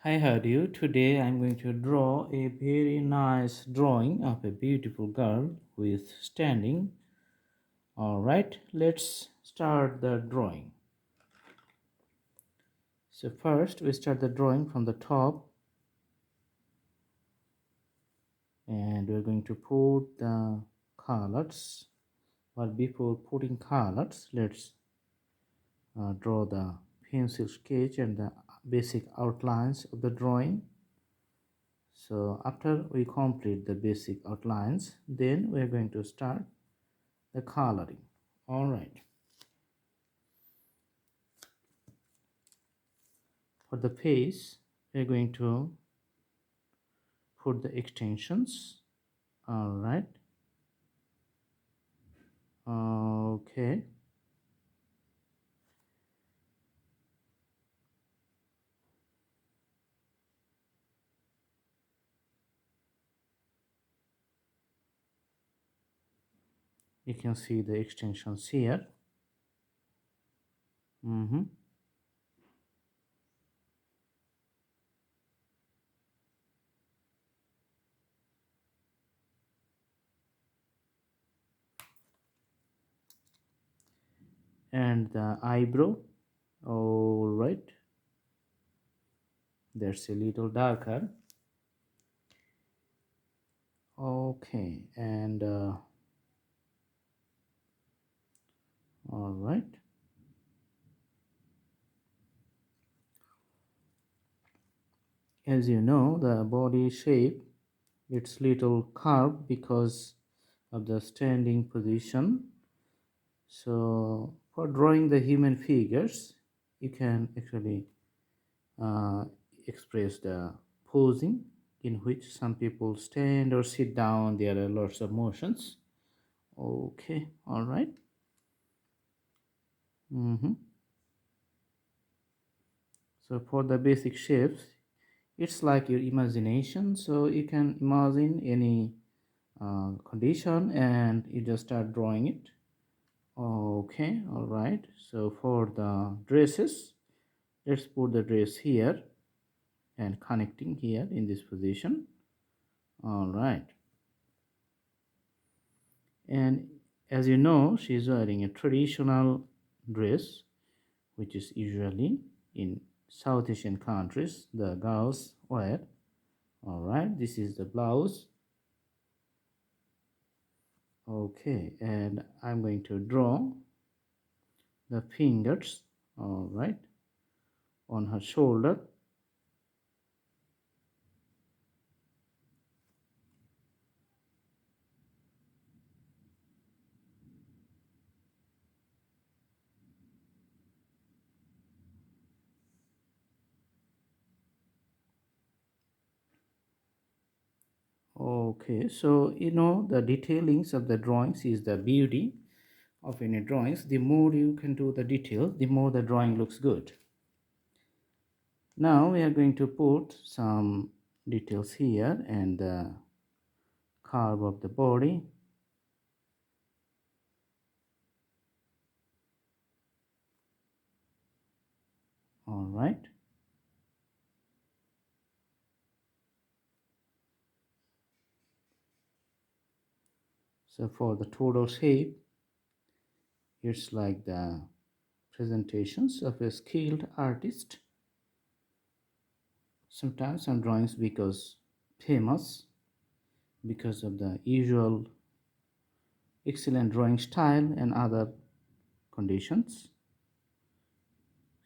Hi, how do you? Today I'm going to draw a very nice drawing of a beautiful girl who is standing. Alright, let's start the drawing. So first we start the drawing from the top and we're going to put the colors. But before putting colors, let's draw the pencil sketch and the basic outlines of the drawing. So after we complete the basic outlines, then we're going to start the coloring. All right, for the face we're going to put the extensions. All right, okay, you can see the extensions here. mm-hmm. And the eyebrow. All right, that's a little darker. Okay, and all right, as you know, the body shape, it's little curved because of the standing position. So for drawing the human figures, you can actually uh, express the posing, in which some people stand or sit down. There are lots of motions. Okay, all right. mm-hmm. So for the basic shapes, it's like your imagination. So you can imagine any condition and you just start drawing it. Okay, all right. So for the dresses, let's put the dress here and connecting here in this position. All right, and as you know, she is wearing a traditional dress, which is usually in South Asian countries the girls wear. All right, this is the blouse. Okay, and I'm going to draw the fingers, all right, on her shoulder. Okay, so you know the detailings of the drawings is the beauty of any drawings. The more you can do the detail, the more the drawing looks good. Now we are going to put some details here and the curve of the body. All right, so for the total shape, it's like the presentations of a skilled artist. Sometimes some drawings because famous because of the usual excellent drawing style and other conditions.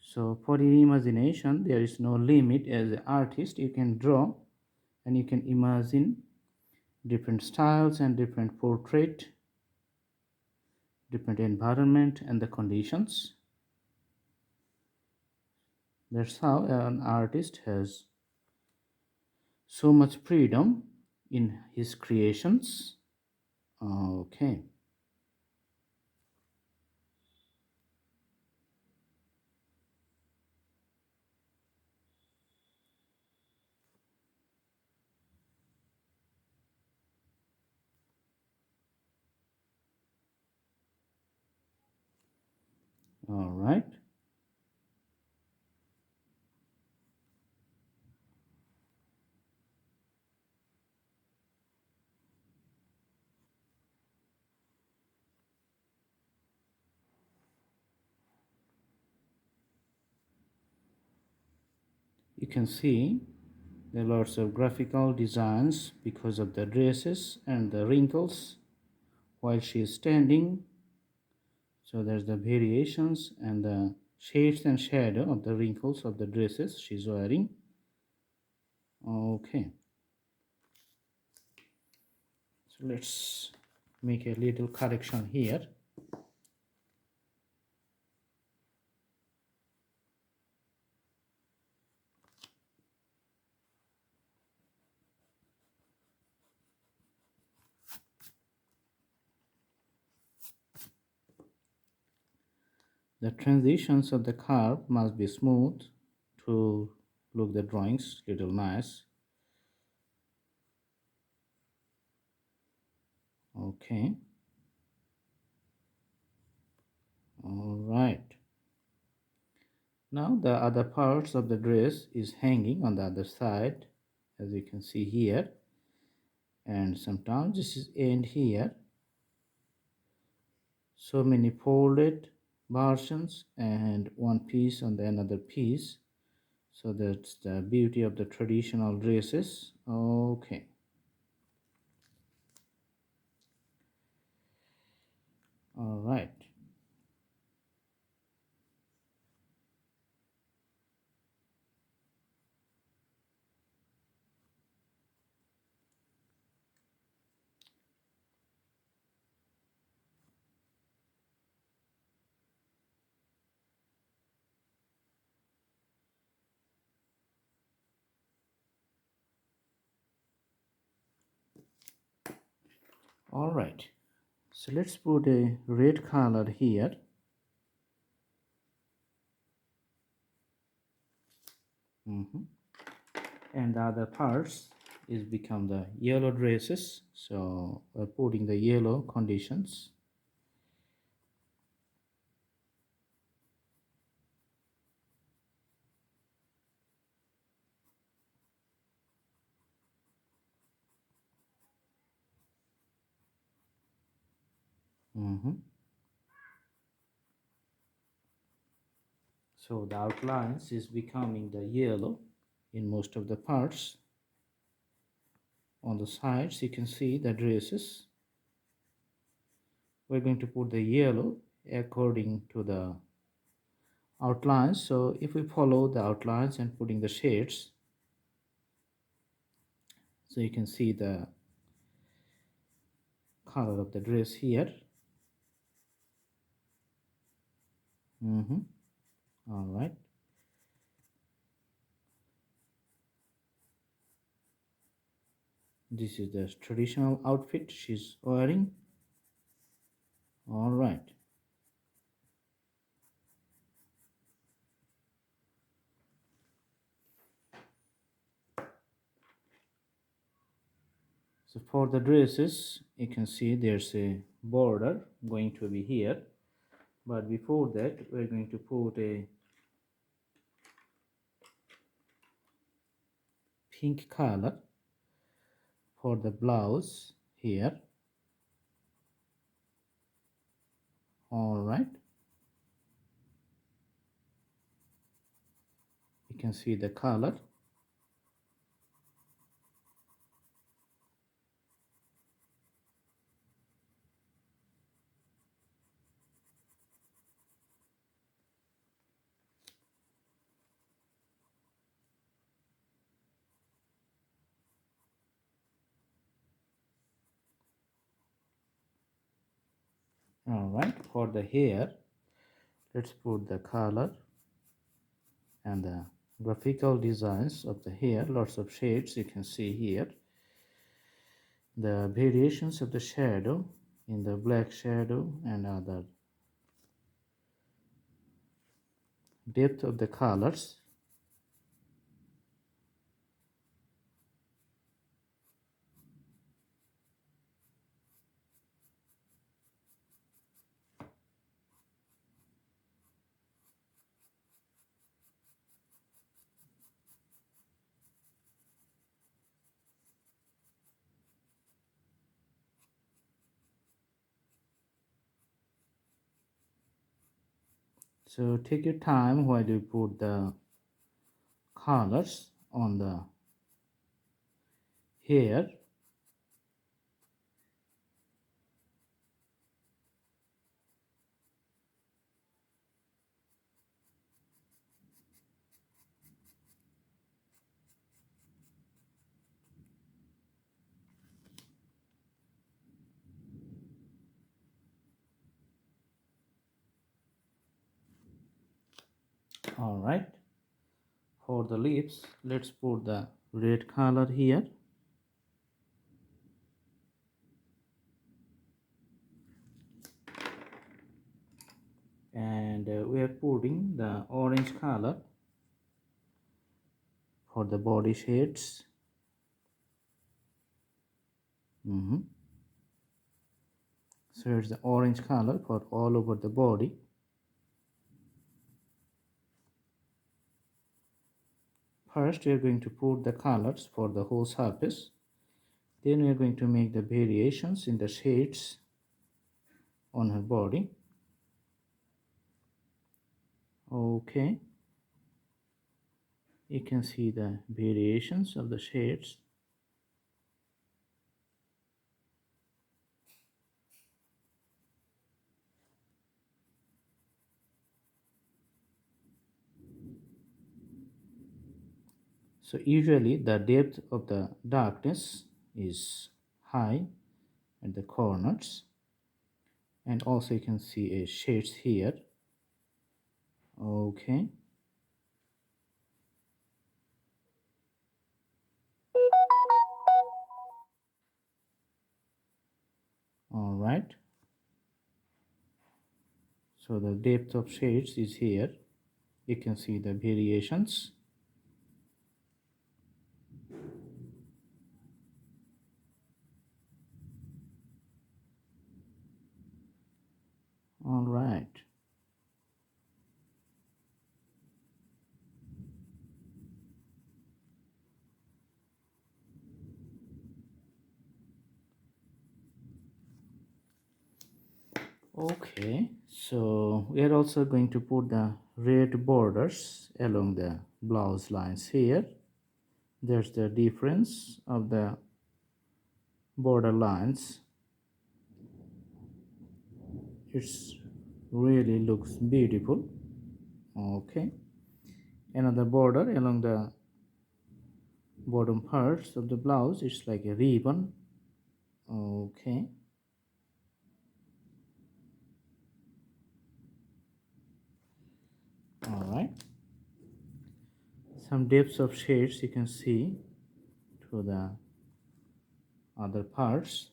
So for your imagination, there is no limit. As an artist, you can draw and you can imagine different styles and different portrait, different environment and the conditions. That's how an artist has so much freedom in his creations. Okay, all right. you can see there are lots of graphical designs because of the dresses and the wrinkles while she is standing. So there's the variations and the shades and shadow of the wrinkles of the dresses she's wearing. Okay, so let's make a little correction here. The transitions of the curve must be smooth to look the drawings little nice. Okay, all right. Now the other parts of the dress is hanging on the other side, as you can see here, and sometimes this is end here. So many folded versions and one piece on the another piece. So that's the beauty of the traditional dresses. Okay, all right. All right, so let's put a red color here. And the other parts is become the yellow dresses, so we're putting the yellow conditions. So the outlines is becoming the yellow in most of the parts. On the sides you can see the dresses. We're going to put the yellow according to the outlines. So if we follow the outlines and putting the shades, so you can see the color of the dress here. All right. This is the traditional outfit she's wearing. All right. So for the dresses, you can see there's a border going to be here. But before that, we're going to put a pink color for the blouse here. All right. You can see the color. All right. For the hair, let's put the color and the graphical designs of the hair. Lots of shades you can see here. The variations of the shadow in the black shadow and other depth of the colors. So take your time while you put the colors on the hair. All right, for the lips, let's put the red color here. And we are putting the orange color for the body shades. So it's the orange color for all over the body. First we are going to put the colors for the whole surface, then we are going to make the variations in the shades on her body. Okay, you can see the variations of the shades. So usually the depth of the darkness is high at the corners, and also you can see a shades here. Okay, all right, so the depth of shades is here. You can see the variations. All right, okay, so we are also going to put the red borders along the blouse lines here. There's the difference of the border lines. It's really looks beautiful. Okay, another border along the bottom parts of the blouse, it's like a ribbon. Okay, all right, some depths of shades you can see to the other parts.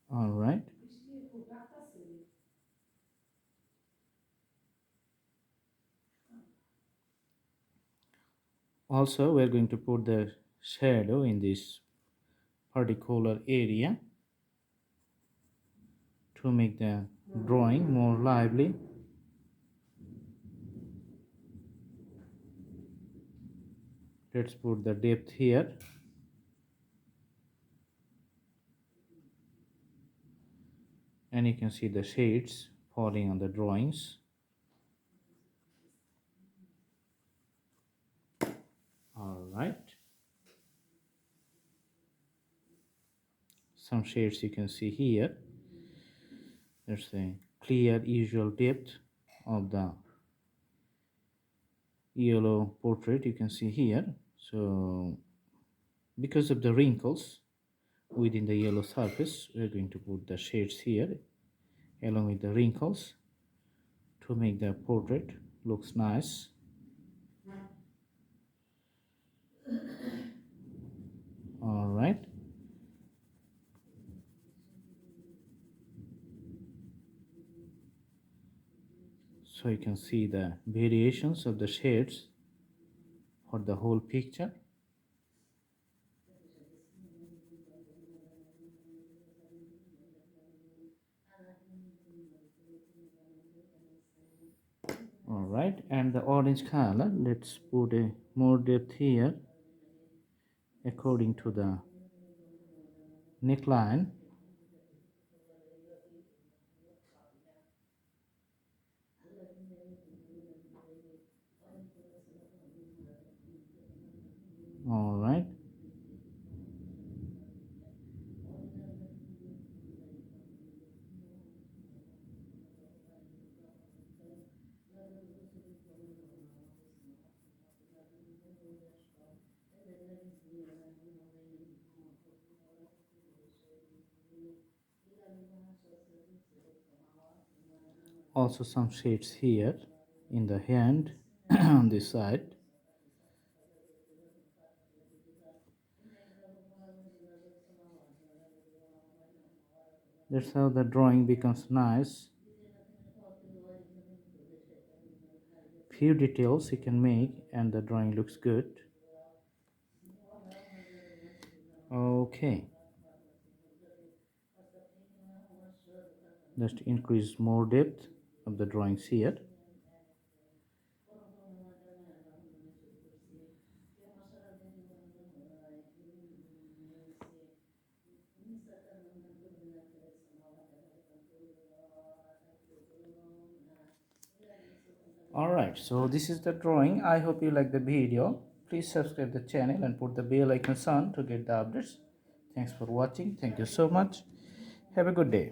All right, also we're going to put the shadow in this particular area to make the drawing more lively. Let's put the depth here. And you can see the shades falling on the drawings. All right, some shades you can see here. There's a clear usual depth of the yellow portrait you can see here. So because of the wrinkles within the yellow surface, we're going to put the shades here along with the wrinkles to make the portrait looks nice. All right, so you can see the variations of the shades for the whole picture. All right, and the orange color, let's put a more depth here according to the neckline. All right, also some shades here in the hand on this side. That's how the drawing becomes nice. Few details you can make and the drawing looks good. Okay, just increase more depth of the drawings here. Alright, so this is the drawing. I hope you like the video. Please subscribe the channel and put the bell icon on to get the updates. Thanks for watching. Thank you so much. Have a good day.